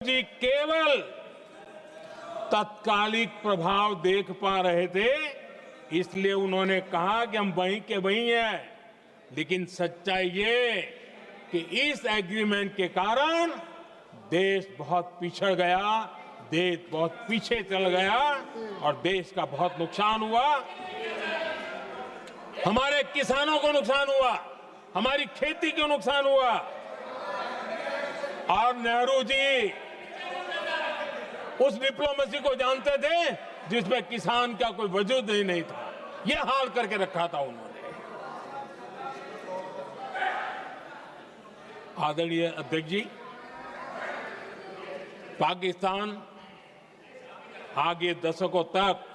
जी केवल तत्कालिक प्रभाव देख पा रहे थे, इसलिए उन्होंने कहा कि हम वहीं के वहीं हैं। लेकिन सच्चाई ये कि इस एग्रीमेंट के कारण देश बहुत पिछड़ गया, देश बहुत पीछे चल गया और देश का बहुत नुकसान हुआ। हमारे किसानों को नुकसान हुआ, हमारी खेती को नुकसान हुआ। और नेहरू जी उस डिप्लोमेसी को जानते थे जिसमें किसान का कोई वजूद ही नहीं था। यह हाल करके रखा था उन्होंने। आदरणीय अध्यक्ष जी, पाकिस्तान आगे दशकों तक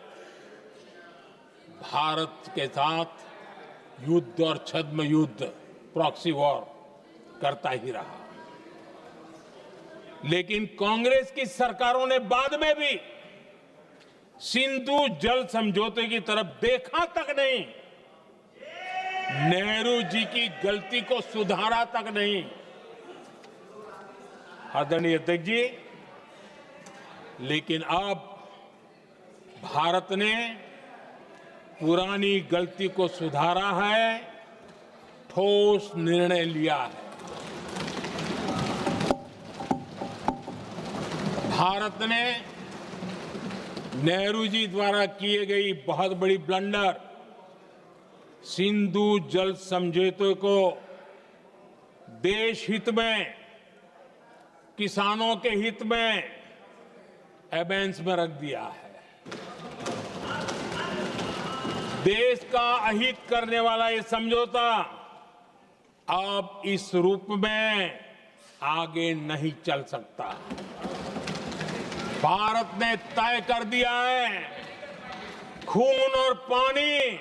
भारत के साथ युद्ध और छद्म युद्ध, प्रॉक्सी वॉर करता ही रहा। लेकिन कांग्रेस की सरकारों ने बाद में भी सिंधु जल समझौते की तरफ देखा तक नहीं, नेहरू जी की गलती को सुधारा तक नहीं। आदरणीय अध्यक्ष जी, लेकिन अब भारत ने पुरानी गलती को सुधारा है, ठोस निर्णय लिया है। भारत ने नेहरू जी द्वारा किए गई बहुत बड़ी ब्लंडर, सिंधु जल समझौते को देश हित में, किसानों के हित में एबेंस में रख दिया है। देश का अहित करने वाला ये समझौता अब इस रूप में आगे नहीं चल सकता। भारत ने तय कर दिया है, खून और पानी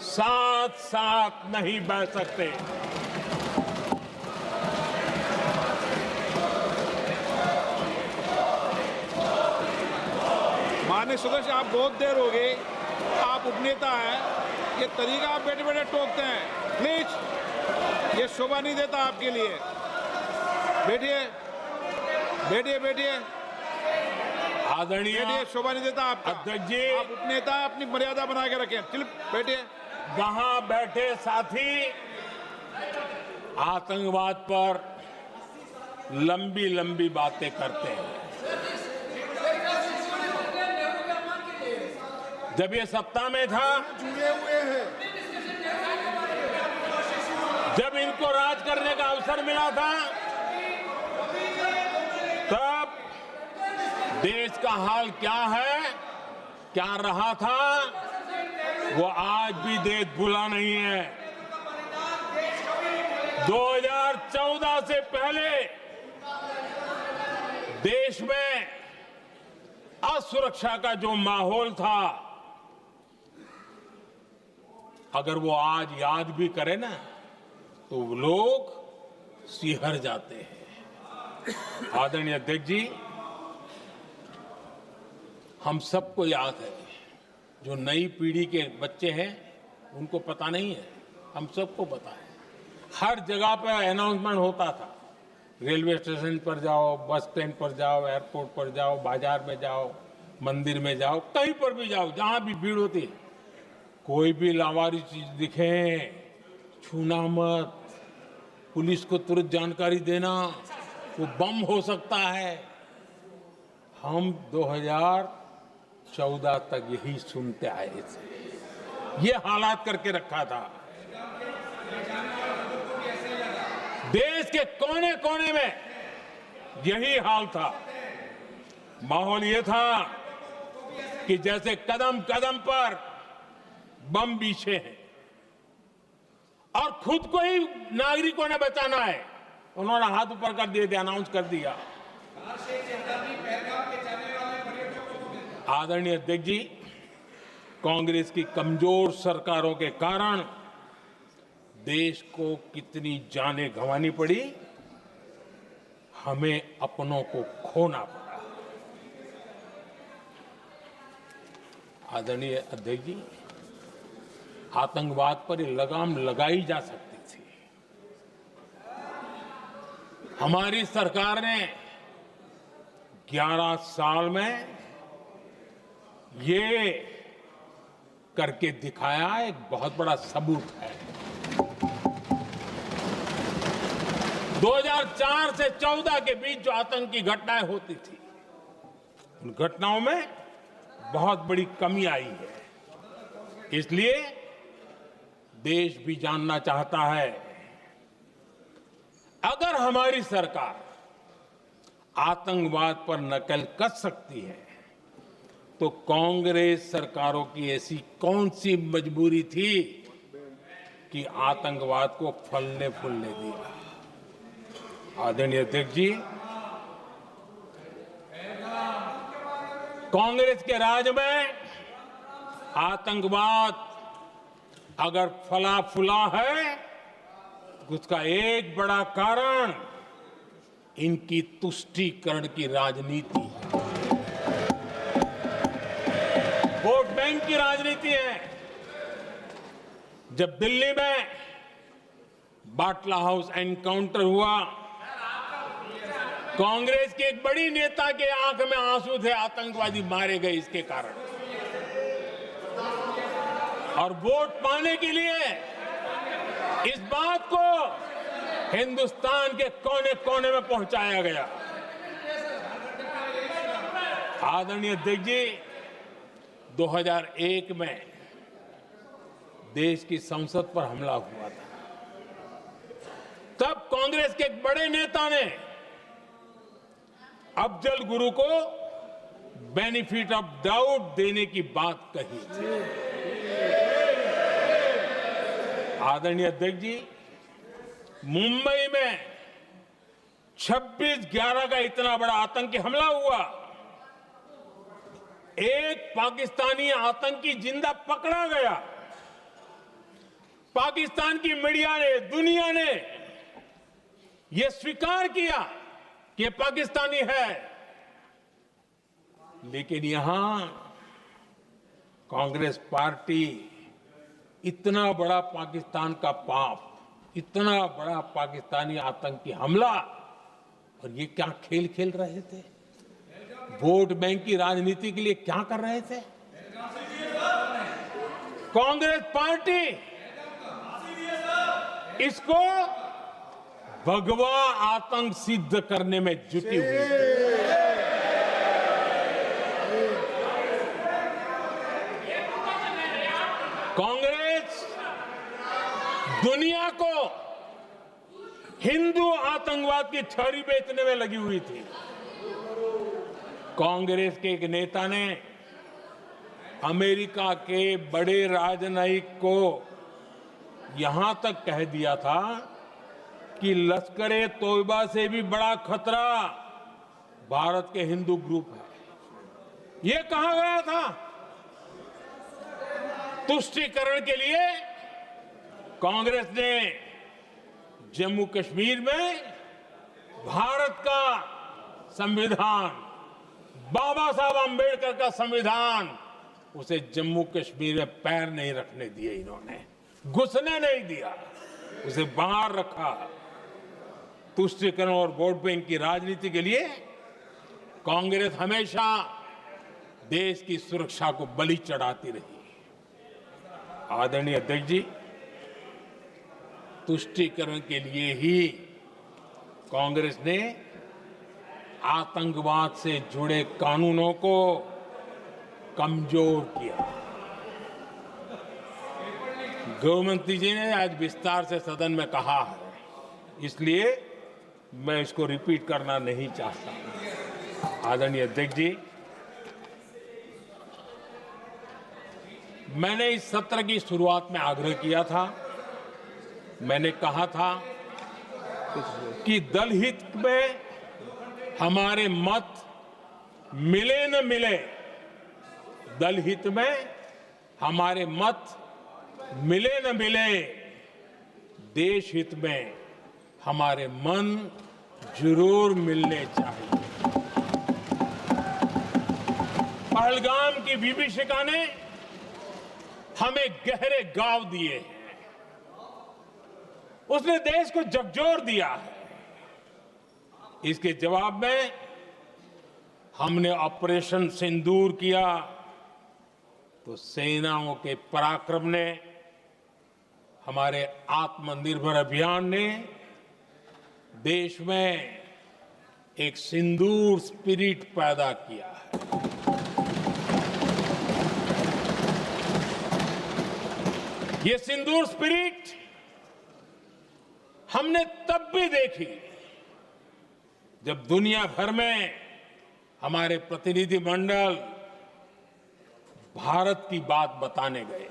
साथ साथ नहीं बह सकते। माननीय सदस्य, आप बहुत देर हो गई, आप उपनेता हैं, ये तरीका आप बैठे बैठे टोकते हैं। प्लीज, ये शोभा नहीं देता आपके लिए। बैठिए बैठिए बैठिए आदरणीय शोभा नहीं देता आपका। अध्यक्ष जी, आप उपनेता, अपनी मर्यादा बना के रखें। चल बैठिए। वहां बैठे साथी आतंकवाद पर लंबी लंबी बातें करते हैं। जब ये सत्ता में था, जुड़े हुए हैं, जब इनको राज करने का अवसर मिला था, तब देश का हाल क्या है, क्या रहा था, वो आज भी देश भूला नहीं है। 2014 से पहले देश में असुरक्षा का जो माहौल था, अगर वो आज याद भी करे ना, तो लोग सिहर जाते हैं। आदरणीय अध्यक्ष जी, हम सबको याद है, जो नई पीढ़ी के बच्चे हैं उनको पता नहीं है, हम सबको पता है। हर जगह पर अनाउंसमेंट होता था, रेलवे स्टेशन पर जाओ, बस स्टैंड पर जाओ, एयरपोर्ट पर जाओ, बाजार में जाओ, मंदिर में जाओ, कहीं पर भी जाओ, जहां भी भीड़ होती है, कोई भी लावारिस चीज दिखे छूना मत, पुलिस को तुरंत जानकारी देना, वो बम हो सकता है। हम 2014 तक यही सुनते आए थे, ये हालात करके रखा था। देश के कोने कोने में यही हाल था। माहौल ये था कि जैसे कदम कदम पर बम बिछे हैं और खुद को ही नागरिकों ने बचाना है। उन्होंने हाथ ऊपर कर दिए थे, अनाउंस कर दिया। आदरणीय अध्यक्ष जी, कांग्रेस की कमजोर सरकारों के कारण देश को कितनी जानें गंवानी पड़ी, हमें अपनों को खोना पड़ा। आदरणीय अध्यक्ष जी, आतंकवाद पर ये लगाम लगाई जा सकती थी। हमारी सरकार ने 11 साल में ये करके दिखाया एक बहुत बड़ा सबूत है। 2004 से 14 के बीच जो आतंकी घटनाएं होती थी, उन घटनाओं में बहुत बड़ी कमी आई है। इसलिए देश भी जानना चाहता है, अगर हमारी सरकार आतंकवाद पर नकेल कस सकती है तो कांग्रेस सरकारों की ऐसी कौन सी मजबूरी थी कि आतंकवाद को फलने फूलने दिया। आदरणीय अध्यक्ष जी, कांग्रेस के राज में आतंकवाद अगर फला फूला है, उसका एक बड़ा कारण इनकी तुष्टीकरण की राजनीति है, वोट बैंक की राजनीति है। जब दिल्ली में बाटला हाउस एनकाउंटर हुआ, कांग्रेस के एक बड़ी नेता के आंख में आंसू थे, आतंकवादी मारे गए इसके कारण। और वोट पाने के लिए इस बात को हिंदुस्तान के कोने कोने में पहुंचाया गया। आदरणीय अध्यक्ष जी, 2001 में देश की संसद पर हमला हुआ था। तब कांग्रेस के एक बड़े नेता ने अफजल गुरु को बेनिफिट ऑफ डाउट देने की बात कही थी। आदरणीय अध्यक्ष जी, मुंबई में 26/11 का इतना बड़ा आतंकी हमला हुआ, एक पाकिस्तानी आतंकी जिंदा पकड़ा गया। पाकिस्तान की मीडिया ने, दुनिया ने यह स्वीकार किया कि पाकिस्तानी है, लेकिन यहां कांग्रेस पार्टी इतना बड़ा पाकिस्तान का पाप, इतना बड़ा पाकिस्तानी आतंकी हमला, और ये क्या खेल खेल रहे थे? वोट बैंक की राजनीति के लिए क्या कर रहे थे? कांग्रेस पार्टी इसको भगवा आतंक सिद्ध करने में जुटी हुई है। कांग्रेस दुनिया को हिंदू आतंकवाद की छड़ी बेचने में लगी हुई थी। कांग्रेस के एक नेता ने अमेरिका के बड़े राजनयिक को यहां तक कह दिया था कि लश्कर-ए तोयबा से भी बड़ा खतरा भारत के हिंदू ग्रुप है। यह कहा गया था। तुष्टीकरण के लिए कांग्रेस ने जम्मू कश्मीर में भारत का संविधान, बाबा साहब अंबेडकर का संविधान, उसे जम्मू कश्मीर में पैर नहीं रखने दिए, इन्होंने घुसने नहीं दिया, उसे बाहर रखा। तुष्टीकरण और वोट बैंक की राजनीति के लिए कांग्रेस हमेशा देश की सुरक्षा को बलि चढ़ाती रही। आदरणीय अध्यक्ष जी, तुष्टीकरण के लिए ही कांग्रेस ने आतंकवाद से जुड़े कानूनों को कमजोर किया। गृहमंत्री जी ने आज विस्तार से सदन में कहा है, इसलिए मैं इसको रिपीट करना नहीं चाहता। आदरणीय अध्यक्ष जी, मैंने इस सत्र की शुरुआत में आग्रह किया था, मैंने कहा था कि दल हित में हमारे मत मिले न मिले, दल हित में हमारे मत मिले न मिले, देश हित में हमारे मन जरूर मिलने चाहिए। पहलगाम की विभीषिका ने हमें गहरे घाव दिए हैं, उसने देश को झकझोर दिया है। इसके जवाब में हमने ऑपरेशन सिंदूर किया तो सेनाओं के पराक्रम ने, हमारे आत्मनिर्भर अभियान ने देश में एक सिंदूर स्पिरिट पैदा किया है। ये सिंदूर स्पिरिट हमने तब भी देखी जब दुनिया भर में हमारे प्रतिनिधि मंडल भारत की बात बताने गए।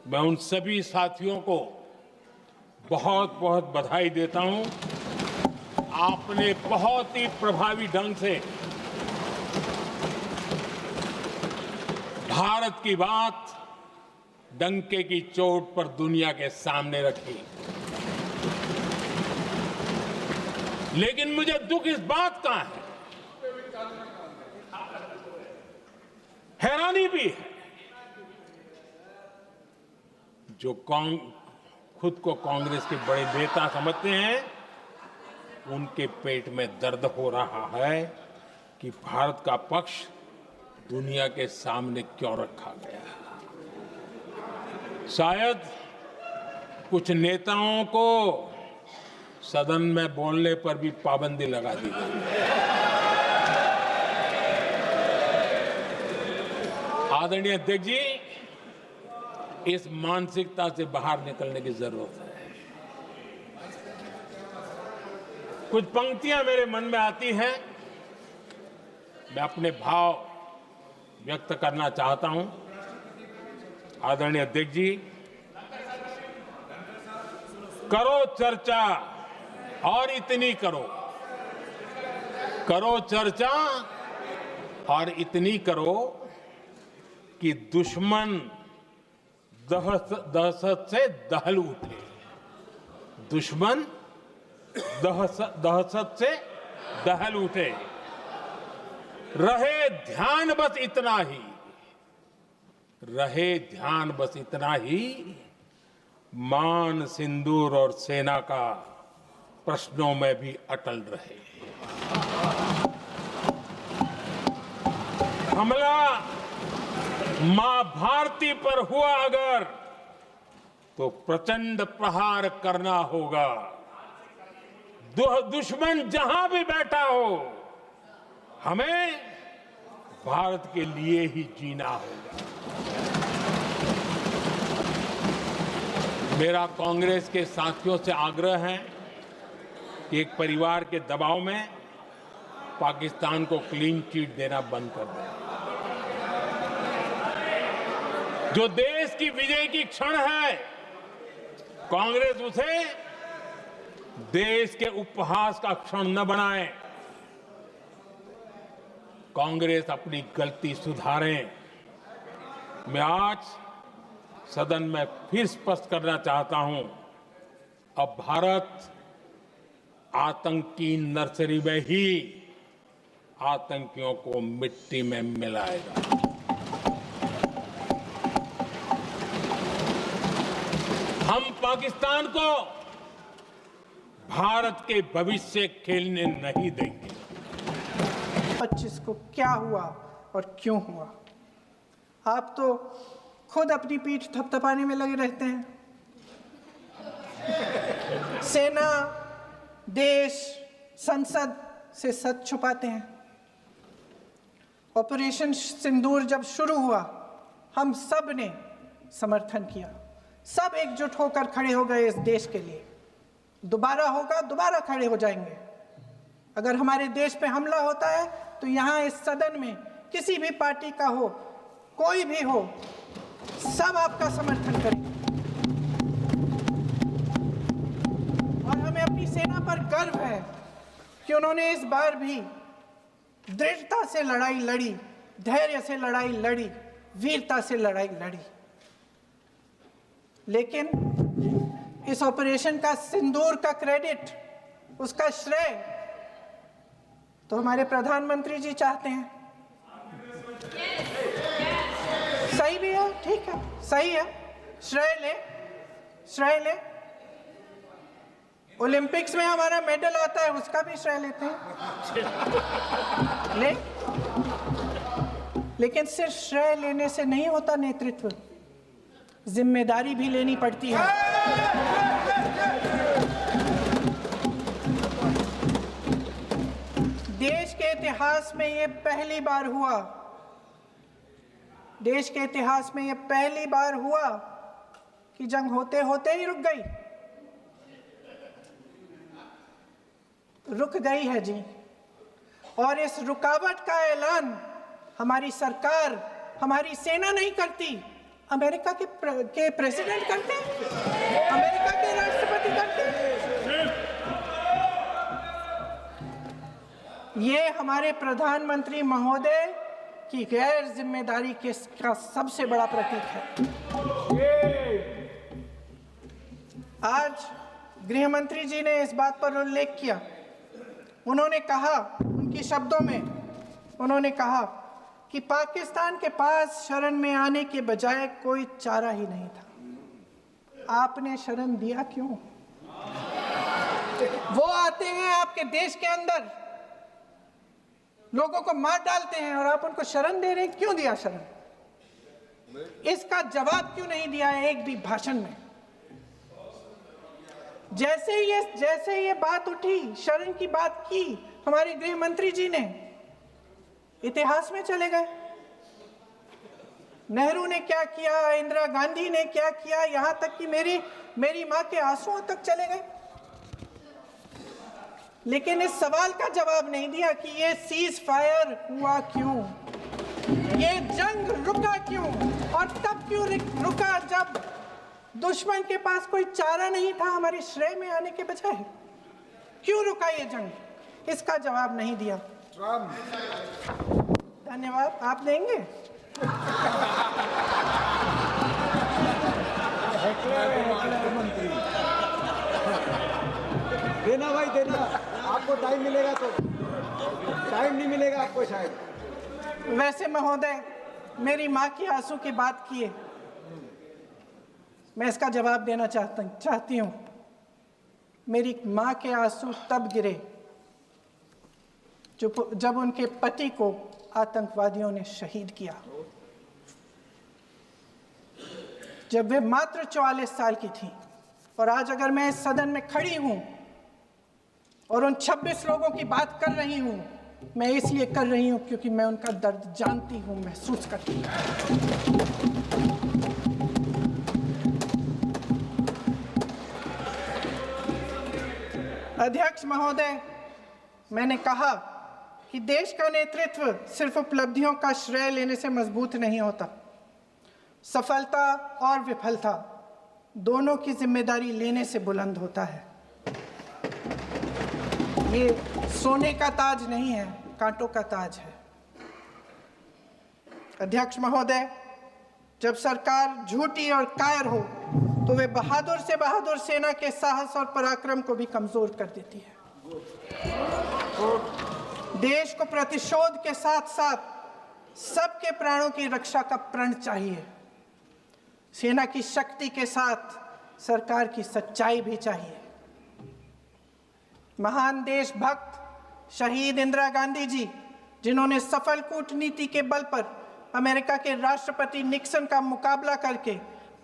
मैं उन सभी साथियों को बहुत बहुत बधाई देता हूं। आपने बहुत ही प्रभावी ढंग से भारत की बात डंके की चोट पर दुनिया के सामने रखी। लेकिन मुझे दुख इस बात का है, हैरानी भी है, जो खुद को कांग्रेस के बड़े नेता समझते हैं, उनके पेट में दर्द हो रहा है कि भारत का पक्ष दुनिया के सामने क्यों रखा गया। शायद कुछ नेताओं को सदन में बोलने पर भी पाबंदी लगा दी गई। आदरणीय अध्यक्ष जी, इस मानसिकता से बाहर निकलने की जरूरत है। कुछ पंक्तियां मेरे मन में आती हैं, मैं अपने भाव व्यक्त करना चाहता हूं। आदरणीय अध्यक्ष जी, करो चर्चा और इतनी करो, करो चर्चा और इतनी करो कि दुश्मन दहशत से दहल उठे। दुश्मन दहशत से दहल उठे। रहे ध्यान बस इतना ही, रहे ध्यान बस इतना ही, मान सिंदूर और सेना का प्रश्नों में भी अटल रहे। हमला मां भारती पर हुआ अगर, तो प्रचंड प्रहार करना होगा। दुश्मन जहां भी बैठा हो, हमें भारत के लिए ही जीना होगा। मेरा कांग्रेस के साथियों से आग्रह है कि एक परिवार के दबाव में पाकिस्तान को क्लीन चिट देना बंद कर दें। जो देश की विजय की क्षण है, कांग्रेस उसे देश के उपहास का क्षण न बनाए। कांग्रेस अपनी गलती सुधारें। मैं आज सदन में फिर स्पष्ट करना चाहता हूं, अब भारत आतंकी नर्सरी में ही आतंकियों को मिट्टी में मिलाएगा। हम पाकिस्तान को भारत के भविष्य खेलने नहीं देंगे। 25 को क्या हुआ और क्यों हुआ? आप तो खुद अपनी पीठ थपथपाने में लगे रहते हैं। सेना, देश, संसद से सच छुपाते हैं। ऑपरेशन सिंदूर जब शुरू हुआ, हम सब ने समर्थन किया। सब एकजुट होकर खड़े हो गए इस देश के लिए। दोबारा होगा, दोबारा खड़े हो जाएंगे। अगर हमारे देश पे हमला होता है तो यहाँ इस सदन में किसी भी पार्टी का हो, कोई भी हो, सब आपका समर्थन करेंगे। और हमें अपनी सेना पर गर्व है कि उन्होंने इस बार भी दृढ़ता से लड़ाई लड़ी, धैर्य से लड़ाई लड़ी, वीरता से लड़ाई लड़ी। लेकिन इस ऑपरेशन का सिंदूर का क्रेडिट, उसका श्रेय तो हमारे प्रधानमंत्री जी चाहते हैं। सही भी है, ठीक है, सही है, श्रेय ले, श्रेय ले। ओलंपिक्स में हमारा मेडल आता है, उसका भी श्रेय लेते हैं। लेकिन सिर्फ श्रेय लेने से नहीं होता नेतृत्व, जिम्मेदारी भी लेनी पड़ती है। देश के इतिहास में ये पहली बार हुआ, देश के इतिहास में ये पहली बार हुआ कि जंग होते होते ही रुक गई। रुक गई है जी, और इस रुकावट का ऐलान हमारी सरकार, हमारी सेना नहीं करती, अमेरिका के प्रेसिडेंट करते हैं, अमेरिका के राष्ट्रपति करते हैं। ये हमारे प्रधानमंत्री महोदय की गैर जिम्मेदारी का सबसे बड़ा प्रतीक है। आज गृह मंत्री जी ने इस बात पर उल्लेख किया। उन्होंने कहा, उनके शब्दों में उन्होंने कहा कि पाकिस्तान के पास शरण में आने के बजाय कोई चारा ही नहीं था। आपने शरण दिया क्यों? वो आते हैं आपके देश के अंदर, लोगों को मार डालते हैं, और आप उनको शरण दे रहे हैं। क्यों दिया शरण? इसका जवाब क्यों नहीं दिया एक भी भाषण में? जैसे ये बात उठी, शरण की बात की, हमारे गृह मंत्री जी ने इतिहास में चले गए। नेहरू ने क्या किया, इंदिरा गांधी ने क्या किया, यहां तक कि मेरी मां के आंसुओं तक चले गए। लेकिन इस सवाल का जवाब नहीं दिया कि ये सीज फायर हुआ क्यों, ये जंग रुका क्यों, और तब क्यों रुका जब दुश्मन के पास कोई चारा नहीं था हमारे श्रेय में आने के बजाय। क्यों रुका ये जंग? इसका जवाब नहीं दिया। धन्यवाद। आप देंगे? देना भाई देना, आपको टाइम मिलेगा तो। टाइम नहीं मिलेगा आपको शायद। वैसे महोदय, मेरी माँ की आंसू की बात किए, मैं इसका जवाब देना चाहती हूँ। मेरी माँ के आंसू तब गिरे जब उनके पति को आतंकवादियों ने शहीद किया, जब वे मात्र 44 साल की थी। और आज अगर मैं इस सदन में खड़ी हूँ और उन 26 लोगों की बात कर रही हूँ, मैं इसलिए कर रही हूँ क्योंकि मैं उनका दर्द जानती हूँ, महसूस करती हूँ। अध्यक्ष महोदय, मैंने कहा कि देश का नेतृत्व सिर्फ उपलब्धियों का श्रेय लेने से मजबूत नहीं होता। सफलता और विफलता दोनों की जिम्मेदारी लेने से बुलंद होता है। ये सोने का ताज नहीं है, कांटों का ताज है। अध्यक्ष महोदय, जब सरकार झूठी और कायर हो तो वे बहादुर से बहादुर सेना के साहस और पराक्रम को भी कमजोर कर देती है। देश को प्रतिशोध के साथ साथ सबके प्राणों की रक्षा का प्रण चाहिए। सेना की शक्ति के साथ सरकार की सच्चाई भी चाहिए। महान देशभक्त शहीद इंदिरा गांधी जी, जिन्होंने सफल कूटनीति के बल पर अमेरिका के राष्ट्रपति निक्सन का मुकाबला करके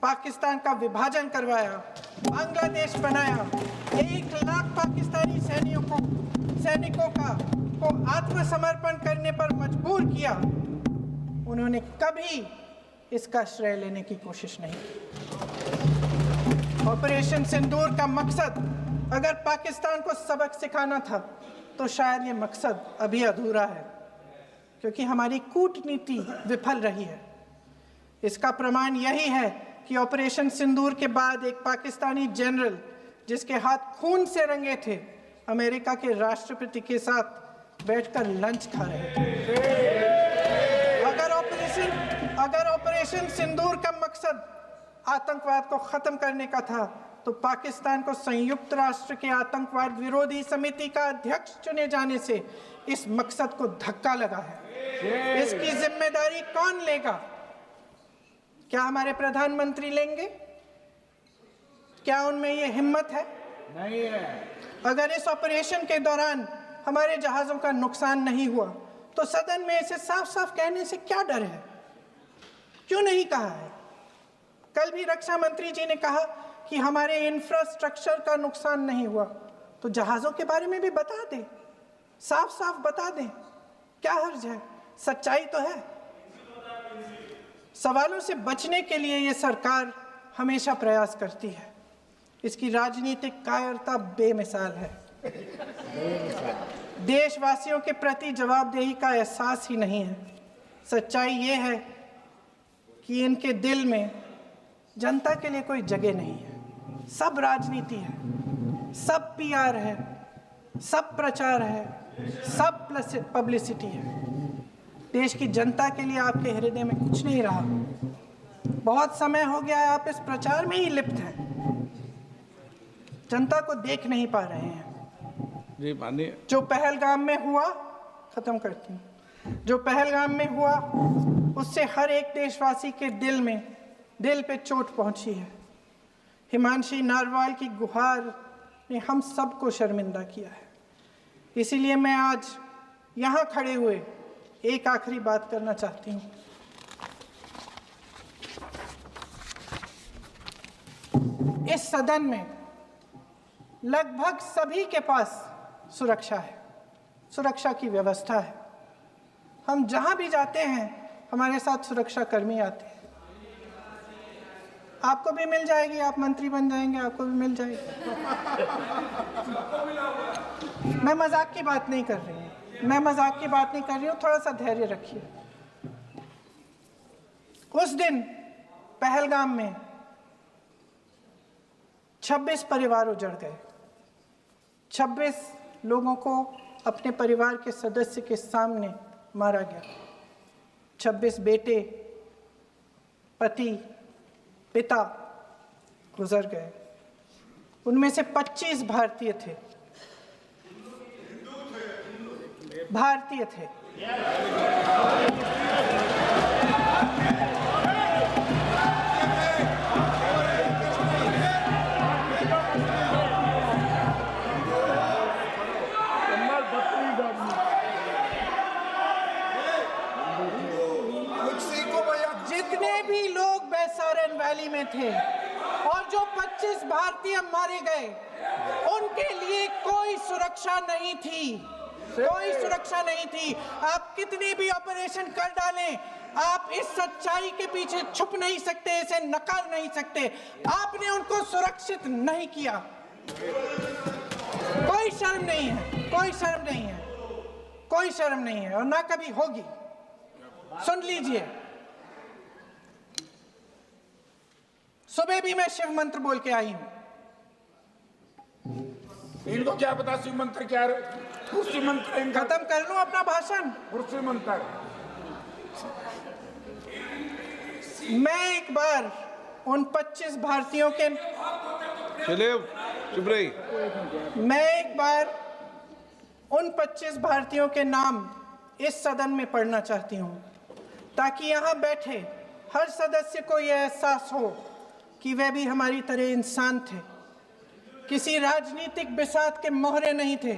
पाकिस्तान का विभाजन करवाया, बांग्लादेश बनाया, 1 लाख पाकिस्तानी सैनिकों को आत्मसमर्पण करने पर मजबूर किया, उन्होंने कभी इसका श्रेय लेने की कोशिश नहीं की। ऑपरेशन सिंदूर का मकसद अगर पाकिस्तान को सबक सिखाना था तो शायद ये मकसद अभी अधूरा है, क्योंकि हमारी कूटनीति विफल रही है। इसका प्रमाण यही है कि ऑपरेशन सिंदूर के बाद एक पाकिस्तानी जनरल, जिसके हाथ खून से रंगे थे, अमेरिका के राष्ट्रपति के साथ बैठकर लंच खा रहे थे। अगर ऑपरेशन सिंदूर का मकसद आतंकवाद को खत्म करने का था तो पाकिस्तान को संयुक्त राष्ट्र के आतंकवाद विरोधी समिति का अध्यक्ष चुने जाने से इस मकसद को धक्का लगा है। इसकी जिम्मेदारी कौन लेगा? क्या हमारे प्रधानमंत्री लेंगे? क्या उनमें ये हिम्मत है? नहीं है। अगर इस ऑपरेशन के दौरान हमारे जहाज़ों का नुकसान नहीं हुआ तो सदन में इसे साफ साफ कहने से क्या डर है? क्यों नहीं कहा है? कल भी रक्षा मंत्री जी ने कहा कि हमारे इंफ्रास्ट्रक्चर का नुकसान नहीं हुआ, तो जहाज़ों के बारे में भी बता दें, साफ साफ बता दें, क्या हर्ज है? सच्चाई तो है। सवालों से बचने के लिए ये सरकार हमेशा प्रयास करती है। इसकी राजनीतिक कायरता बेमिसाल है। देशवासियों के प्रति जवाबदेही का एहसास ही नहीं है। सच्चाई ये है कि इनके दिल में जनता के लिए कोई जगह नहीं है। सब राजनीति है, सब पीआर है, सब प्रचार है, सब पब्लिसिटी है। देश की जनता के लिए आपके हृदय में कुछ नहीं रहा। बहुत समय हो गया है आप इस प्रचार में ही लिप्त हैं, जनता को देख नहीं पा रहे हैं। जी माननीय, जो पहलगाम में हुआ, खत्म करती हूँ, जो पहलगाम में हुआ उससे हर एक देशवासी के दिल पे चोट पहुंची है। हिमांशी नारवाल की गुहार ने हम सबको शर्मिंदा किया है। इसीलिए मैं आज यहाँ खड़े हुए एक आखिरी बात करना चाहती हूँ। इस सदन में लगभग सभी के पास सुरक्षा है, सुरक्षा की व्यवस्था है। हम जहाँ भी जाते हैं हमारे साथ सुरक्षा कर्मी आते हैं। आपको भी मिल जाएगी, आप मंत्री बन जाएंगे, आपको भी मिल जाएगी। मैं मजाक की बात नहीं कर रही हूँ, थोड़ा सा धैर्य रखिए। उस दिन पहलगाम में 26 परिवार उजड़ गए। 26 लोगों को अपने परिवार के सदस्य के सामने मारा गया। 26 बेटे, पति, पिता गुजर गए। उनमें से 25 भारतीय थे। जितने भी लोग बैसारन वैली में थे और जो 25 भारतीय मारे गए, उनके लिए कोई सुरक्षा नहीं थी, कोई सुरक्षा नहीं थी। आप कितनी भी ऑपरेशन कर डालें, आप इस सच्चाई के पीछे छुप नहीं सकते, इसे नकार नहीं सकते। आपने उनको सुरक्षित नहीं किया। कोई शर्म नहीं है, कोई शर्म नहीं है, कोई शर्म नहीं है और ना कभी होगी। सुन लीजिए, सुबह भी मैं शिव मंत्र बोल के आई हूं। इनको क्या पता शिव मंत्र क्या है? शिव मंत्र इनका खत्म कर लूं अपना भाषण। शिव मंत्र। मैं एक बार उन 25 भारतीयों के मैं एक बार उन 25 भारतीयों के नाम इस सदन में पढ़ना चाहती हूं, ताकि यहां बैठे हर सदस्य को यह एहसास हो कि वे भी हमारी तरह इंसान थे, किसी राजनीतिक बिसात के मोहरे नहीं थे।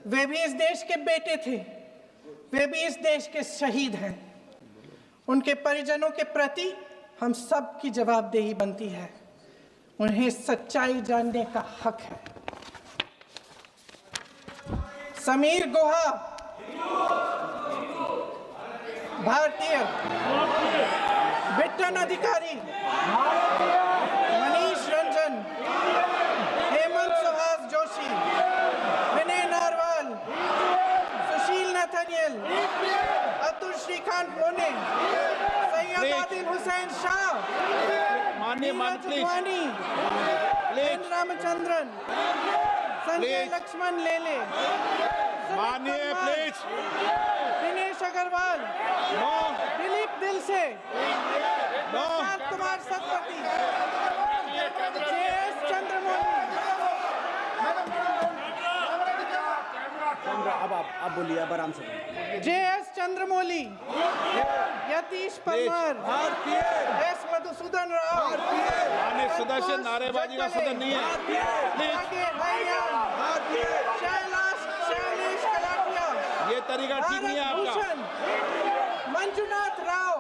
वे भी इस देश के बेटे थे, वे भी इस देश के शहीद हैं। उनके परिजनों के प्रति हम सब की जवाबदेही बनती है। उन्हें सच्चाई जानने का हक है। समीर गुहा भारतीय, बिट्टन अधिकारी, मनीष रंजन, हेमंत सुहास जोशी, विनय नारवाल, सुशील नथनियल, अतुल श्रीकांत मोने, सैयद आदिल हुसैन शाह, नीरज वानी, एन रामचंद्रन, संजय लक्ष्मण लेले, माननीय प्लीज, दिनेश अग्रवाल, दिलीप दिल से, प्रशांत कुमार सतपति, JS चंद्रमौली, अब आप बोलिए, अब आराम से बोलिए। JS चंद्रमौली, यतीश परमार, S मधुसूदन राव, माननीय सदस्य, नारेबाजी का सदन नहीं है। शैलेश कलाटिया, ये तरीका ठीक नहीं है आपका। मंजुनाथ राव,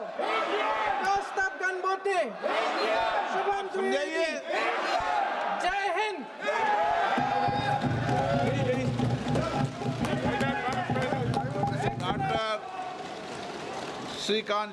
कौस्तभ गणबोटे, शुभम द्विवेदी। जय हिंद। डॉक्टर श्रीकांत